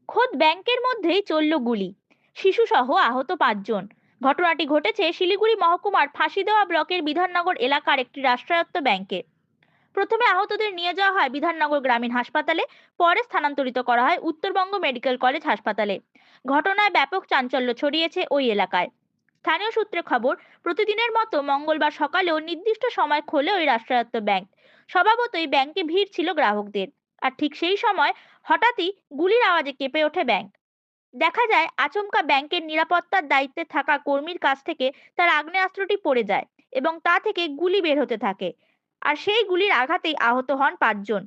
খোদ ব্যাংকের মধ্যেই চলল গুলি, শিশুসহ আহত 5 জন। ঘটনাটি ঘটেছে শিলিগুড়ি মহকুমার ফাঁসিদেওয়া ব্লকের বিধাননগর এলাকার একটি রাষ্ট্রায়ত্ত ব্যাংকে। প্রথমে আহতদের নিয়ে যাওয়া হয় বিধাননগর গ্রামীণ হাসপাতালে, পরে স্থানান্তরিত করা হয় উত্তরবঙ্গ মেডিকেল কলেজ হাসপাতালে। ঘটনায় ব্যাপক চাঞ্চল্য ছড়িয়েছে ওই এলাকায়। স্থানীয় সূত্রে খবর, প্রতিদিনের মতো মঙ্গলবার সকালেও নির্দিষ্ট সময় খোলে ওই রাষ্ট্রায়ত্ত ব্যাংক। স্বভাবতই ব্যাংকে ভিড় ছিল গ্রাহকদের। আর ঠিক সেই সময় হঠাৎই গুলির আওয়াজে কেঁপে ওঠে ব্যাংক। দেখা যায় আচমকা ব্যাংকের নিরাপত্তার দায়িত্বে থাকা কর্মীর কাছ থেকে তার আগ্নেয়াস্ত্রটি পড়ে যায় এবং তা থেকে গুলি বের হতে থাকে। আর সেই গুলির আঘাতেই আহত হন 5 জন।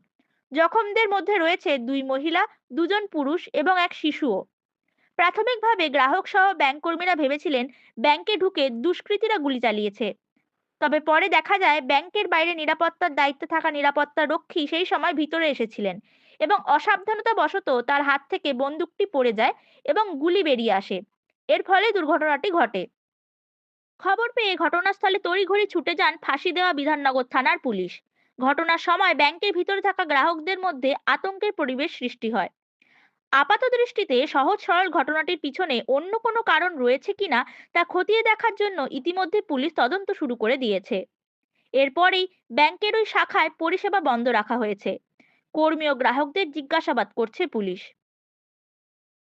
জখমদের মধ্যে রয়েছে 2 মহিলা, 2 জন পুরুষ এবং এক শিশুও। প্রাথমিকভাবে গ্রাহক সহ ব্যাংক কর্মীরা ভেবেছিলেন ব্যাংকে ঢুকে দুষ্কৃতীরা গুলি চালিয়েছে। তবে পরে দেখা যায় ব্যাংকের বাইরে নিরাপত্তার দায়িত্বে থাকা নিরাপত্তা রক্ষী সেই সময় ভিতরে এসেছিলেন এবং অসাবধানতাবশত তার হাত থেকে বন্দুকটি পড়ে যায় এবং গুলি বেরিয়ে আসে। এর ফলে দুর্ঘটনাটি ঘটে। খবর পেয়ে ঘটনাস্থলে তড়িঘড়ি ছুটে যান ফাঁসি দেওয়া বিধাননগর থানার পুলিশ। ঘটনার সময় ব্যাংকের ভিতরে থাকা গ্রাহকদের মধ্যে আতঙ্কের পরিবেশ সৃষ্টি হয়। আপাতদৃষ্টিতে সহজ সরল ঘটনাটির পিছনে অন্য কোনো কারণ রয়েছে কিনা তা খতিয়ে দেখার জন্য ইতিমধ্যে পুলিশ তদন্ত শুরু করে দিয়েছে। এরপরেই ব্যাংকের ওই শাখায় পরিষেবা বন্ধ রাখা হয়েছে। কর্মী ও গ্রাহকদের জিজ্ঞাসাবাদ করছে পুলিশ।